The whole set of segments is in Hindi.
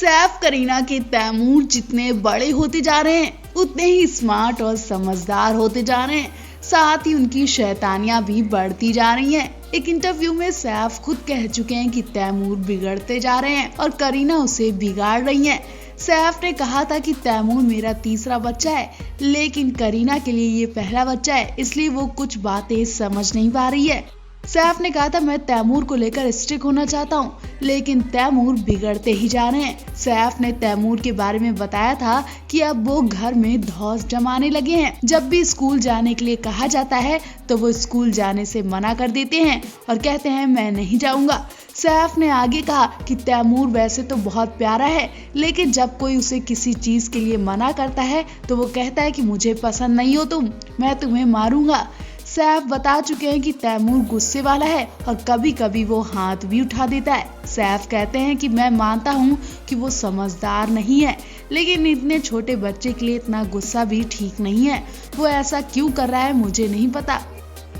सैफ करीना के तैमूर जितने बड़े होते जा रहे हैं उतने ही स्मार्ट और समझदार होते जा रहे हैं। साथ ही उनकी शैतानियां भी बढ़ती जा रही हैं। एक इंटरव्यू में सैफ खुद कह चुके हैं कि तैमूर बिगड़ते जा रहे हैं और करीना उसे बिगाड़ रही हैं। सैफ ने कहा था कि तैमूर मेरा तीसरा बच्चा है, लेकिन करीना के लिए ये पहला बच्चा है, इसलिए वो कुछ बातें समझ नहीं पा रही है। सैफ ने कहा था मैं तैमूर को लेकर स्ट्रिक्ट होना चाहता हूँ, लेकिन तैमूर बिगड़ते ही जा रहे हैं। सैफ ने तैमूर के बारे में बताया था कि अब वो घर में धौंस जमाने लगे हैं। जब भी स्कूल जाने के लिए कहा जाता है तो वो स्कूल जाने से मना कर देते हैं और कहते हैं मैं नहीं जाऊंगा। सैफ ने आगे कहा कि तैमूर वैसे तो बहुत प्यारा है, लेकिन जब कोई उसे किसी चीज के लिए मना करता है तो वो कहता है कि मुझे पसंद नहीं हो तुम, मैं तुम्हें मारूंगा। सैफ बता चुके हैं कि तैमूर गुस्से वाला है और कभी कभी वो हाथ भी उठा देता है। सैफ कहते हैं कि मैं मानता हूँ कि वो समझदार नहीं है, लेकिन इतने छोटे बच्चे के लिए इतना गुस्सा भी ठीक नहीं है। वो ऐसा क्यों कर रहा है मुझे नहीं पता।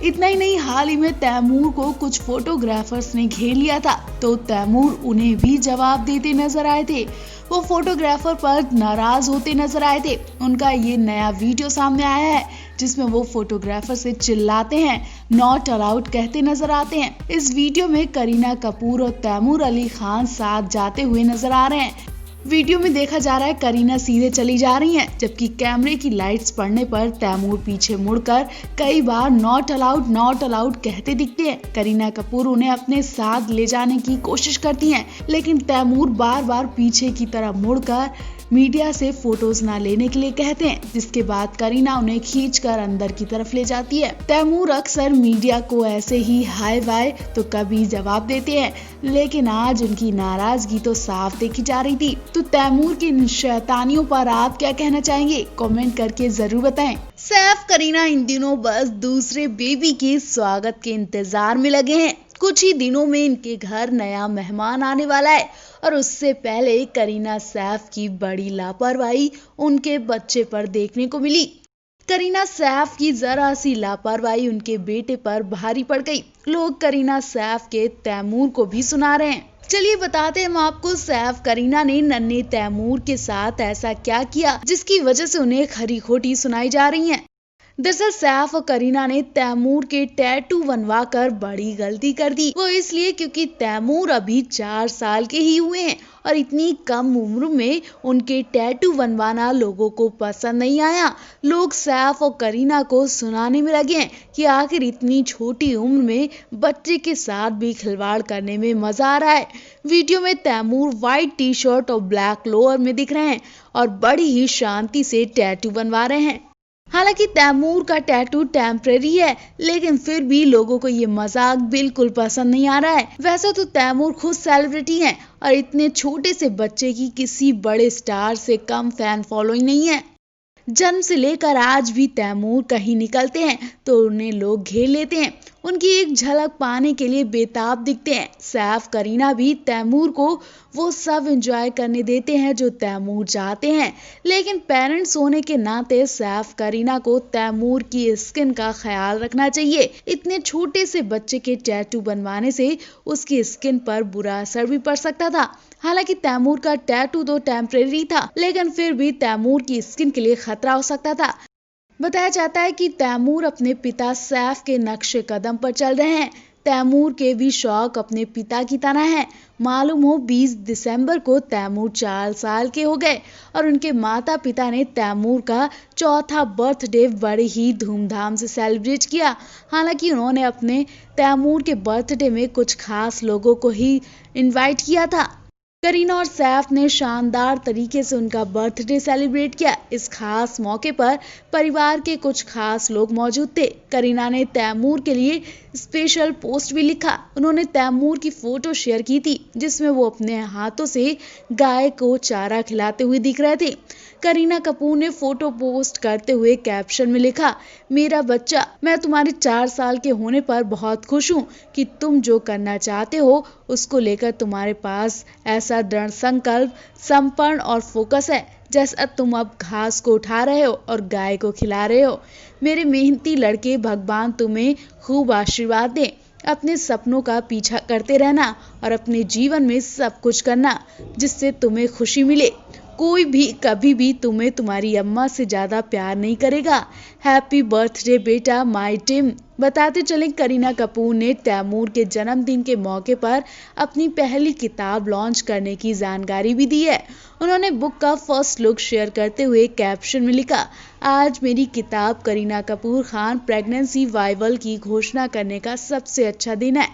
इतना ही नहीं, हाल ही में तैमूर को कुछ फोटोग्राफर्स ने घेर लिया था तो तैमूर उन्हें भी जवाब देते नजर आए थे। वो फोटोग्राफर पर नाराज होते नजर आए थे। उनका ये नया वीडियो सामने आया है जिसमें वो फोटोग्राफर से चिल्लाते हैं, नॉट अलाउड कहते नजर आते हैं। इस वीडियो में करीना कपूर और तैमूर अली खान साथ जाते हुए नजर आ रहे हैं। वीडियो में देखा जा रहा है करीना सीधे चली जा रही हैं, जबकि कैमरे की लाइट्स पड़ने पर तैमूर पीछे मुड़कर कई बार नॉट अलाउड कहते दिखते हैं। करीना कपूर उन्हें अपने साथ ले जाने की कोशिश करती हैं, लेकिन तैमूर बार बार पीछे की तरफ मुड़कर मीडिया से फोटोज ना लेने के लिए कहते हैं, जिसके बाद करीना उन्हें खींचकर अंदर की तरफ ले जाती है। तैमूर अक्सर मीडिया को ऐसे ही हाय बाय तो कभी जवाब देते हैं, लेकिन आज उनकी नाराजगी तो साफ देखी जा रही थी। तो तैमूर की इन शैतानियों पर आप क्या कहना चाहेंगे? कमेंट करके जरूर बताएं। सैफ करीना इन दिनों बस दूसरे बेबी के स्वागत के इंतजार में लगे हैं। कुछ ही दिनों में इनके घर नया मेहमान आने वाला है और उससे पहले करीना सैफ की बड़ी लापरवाही उनके बच्चे पर देखने को मिली। करीना सैफ की जरा सी लापरवाही उनके बेटे पर भारी पड़ गई। लोग करीना सैफ के तैमूर को भी सुना रहे हैं। चलिए बताते हैं हम आपको, सैफ करीना ने नन्हे तैमूर के साथ ऐसा क्या किया जिसकी वजह से उन्हें खरी खोटी सुनाई जा रही है। दरअसल सैफ और करीना ने तैमूर के टैटू बनवा कर बड़ी गलती कर दी। वो इसलिए क्योंकि तैमूर अभी 4 साल के ही हुए हैं और इतनी कम उम्र में उनके टैटू बनवाना लोगों को पसंद नहीं आया। लोग सैफ और करीना को सुनाने में लगे हैं कि आखिर इतनी छोटी उम्र में बच्चे के साथ भी खिलवाड़ करने में मजा आ रहा है। वीडियो में तैमूर व्हाइट टी शर्ट और ब्लैक लोअर में दिख रहे हैं और बड़ी ही शांति से टैटू बनवा रहे हैं। हालांकि तैमूर का टैटू टेम्परेरी है, लेकिन फिर भी लोगों को ये मजाक बिल्कुल पसंद नहीं आ रहा है। वैसे तो तैमूर खुद सेलिब्रिटी हैं और इतने छोटे से बच्चे की किसी बड़े स्टार से कम फैन फॉलोइंग नहीं है। जन्म से लेकर आज भी तैमूर कहीं निकलते हैं तो उन्हें लोग घेर लेते हैं, उनकी एक झलक पाने के लिए बेताब दिखते हैं। सैफ करीना भी तैमूर को वो सब एंजॉय करने देते हैं जो तैमूर चाहते हैं, लेकिन पेरेंट्स होने के नाते सैफ करीना को तैमूर की स्किन का ख्याल रखना चाहिए। इतने छोटे से बच्चे के टैटू बनवाने से उसकी स्किन पर बुरा असर भी पड़ सकता था। हालांकि तैमूर का टैटू तो टेम्परेरी था, लेकिन फिर भी तैमूर की स्किन के लिए खतरा हो सकता था। बताया जाता है कि तैमूर अपने पिता सैफ के नक्शे कदम पर चल रहे हैं। तैमूर के भी शौक अपने पिता की तरह हैं। मालूम हो 20 दिसंबर को तैमूर 4 साल के हो गए और उनके माता पिता ने तैमूर का चौथा बर्थडे बड़े ही धूमधाम से सेलिब्रेट किया। हालांकि उन्होंने अपने तैमूर के बर्थडे में कुछ खास लोगों को ही इनवाइट किया था। करीना और सैफ ने शानदार तरीके से उनका बर्थडे सेलिब्रेट किया। इस खास मौके पर परिवार के कुछ खास लोग मौजूद थे। करीना ने तैमूर के लिए स्पेशल पोस्ट भी लिखा। उन्होंने तैमूर की फोटो शेयर की थी जिसमें वो अपने हाथों से गाय को चारा खिलाते हुए दिख रहे थे। करीना कपूर ने फोटो पोस्ट करते हुए कैप्शन में लिखा, मेरा बच्चा, मैं तुम्हारे 4 साल के होने पर बहुत खुश हूँ कि तुम जो करना चाहते हो उसको लेकर तुम्हारे पास ऐसा दृढ़ संकल्प, समर्पण और फोकस है जैसा तुम अब घास को उठा रहे हो और गाय को खिला रहे हो। मेरे मेहनती लड़के, भगवान तुम्हें खूब आशीर्वाद दे। अपने सपनों का पीछा करते रहना और अपने जीवन में सब कुछ करना जिससे तुम्हें खुशी मिले। कोई भी कभी भी तुम्हें तुम्हारी अम्मा से ज्यादा प्यार नहीं करेगा। हैप्पी बर्थडे बेटा माय टिम। बताते चलें, करीना कपूर ने तैमूर के जन्मदिन के मौके पर अपनी पहली किताब लॉन्च करने की जानकारी भी दी है। उन्होंने बुक का फर्स्ट लुक शेयर करते हुए कैप्शन में लिखा, आज मेरी किताब करीना कपूर खान प्रेगनेंसी वाइवल की घोषणा करने का सबसे अच्छा दिन है।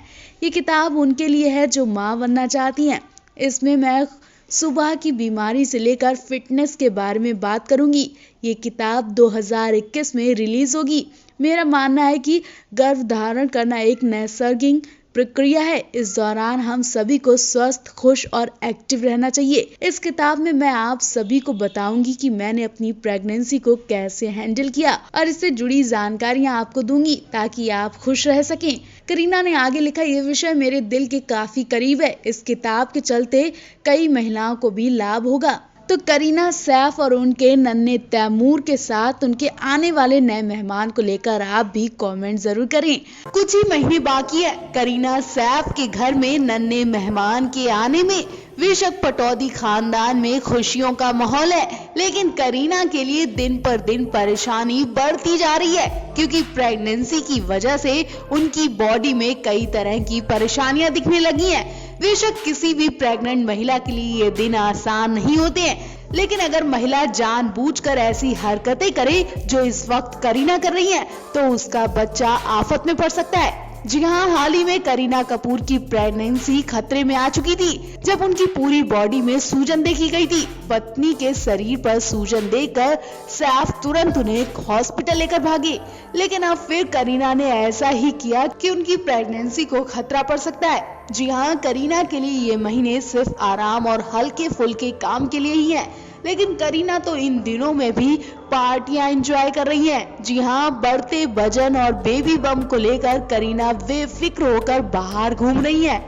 ये किताब उनके लिए है जो मां बनना चाहती हैं। इसमें मैं सुबह की बीमारी से लेकर फिटनेस के बारे में बात करूंगी। ये किताब 2021 में रिलीज होगी। मेरा मानना है कि गर्भधारण करना एक नैसर्गिक प्रक्रिया है। इस दौरान हम सभी को स्वस्थ, खुश और एक्टिव रहना चाहिए। इस किताब में मैं आप सभी को बताऊंगी कि मैंने अपनी प्रेगनेंसी को कैसे हैंडल किया और इससे जुड़ी जानकारियां आपको दूंगी ताकि आप खुश रह सकें। करीना ने आगे लिखा, ये विषय मेरे दिल के काफी करीब है। इस किताब के चलते कई महिलाओं को भी लाभ होगा। तो करीना सैफ और उनके नन्हे तैमूर के साथ उनके आने वाले नए मेहमान को लेकर आप भी कमेंट जरूर करें। कुछ ही महीने बाकी है करीना सैफ के घर में नन्हे मेहमान के आने में। बेशक पटौदी खानदान में खुशियों का माहौल है, लेकिन करीना के लिए दिन पर दिन परेशानी बढ़ती जा रही है क्योंकि प्रेगनेंसी की वजह से उनकी बॉडी में कई तरह की परेशानियां दिखने लगी हैं। बेशक किसी भी प्रेग्नेंट महिला के लिए ये दिन आसान नहीं होते हैं, लेकिन अगर महिला जानबूझकर ऐसी हरकतें करे जो इस वक्त करीना कर रही है तो उसका बच्चा आफत में पड़ सकता है। जी हाँ, हाल ही में करीना कपूर की प्रेगनेंसी खतरे में आ चुकी थी जब उनकी पूरी बॉडी में सूजन देखी गई थी। पत्नी के शरीर पर सूजन देखकर सैफ तुरंत उन्हें हॉस्पिटल लेकर भागे, लेकिन अब फिर करीना ने ऐसा ही किया कि उनकी प्रेगनेंसी को खतरा पड़ सकता है। जी हाँ, करीना के लिए ये महीने सिर्फ आराम और हल्के फुल्के काम के लिए ही है, लेकिन करीना तो इन दिनों में भी पार्टियां एंजॉय कर रही हैं। जी हाँ, बढ़ते वजन और बेबी बम को लेकर करीना बेफिक्र होकर बाहर घूम रही हैं।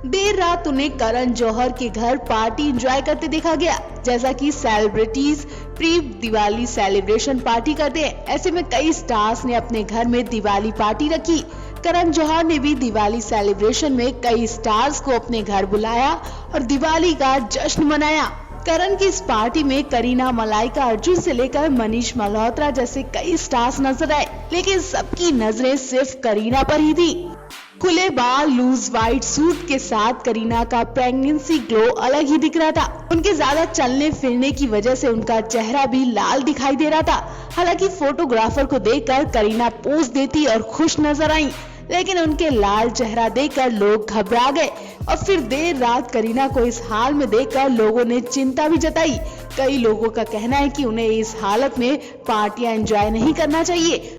देर रात उन्हें करण जौहर के घर पार्टी एंजॉय करते देखा गया। जैसा कि celebrities pre Diwali celebration party करते हैं, ऐसे में कई स्टार्स ने अपने घर में दिवाली पार्टी रखी। करण जौहर ने भी दिवाली सेलिब्रेशन में कई स्टार्स को अपने घर बुलाया और दिवाली का जश्न मनाया। करण की इस पार्टी में करीना, मलाइका अर्जुन से लेकर मनीष मल्होत्रा जैसे कई स्टार्स नजर आए, लेकिन सबकी नजरें सिर्फ करीना पर ही थी। खुले बाल, लूज व्हाइट सूट के साथ करीना का प्रेगनेंसी ग्लो अलग ही दिख रहा था। उनके ज्यादा चलने फिरने की वजह से उनका चेहरा भी लाल दिखाई दे रहा था। हालांकि फोटोग्राफर को देखकर करीना पोज देती और खुश नजर आई, लेकिन उनके लाल चेहरा देखकर लोग घबरा गए और फिर देर रात करीना को इस हाल में देखकर लोगों ने चिंता भी जताई। कई लोगों का कहना है कि उन्हें इस हालत में पार्टियां एंजॉय नहीं करना चाहिए।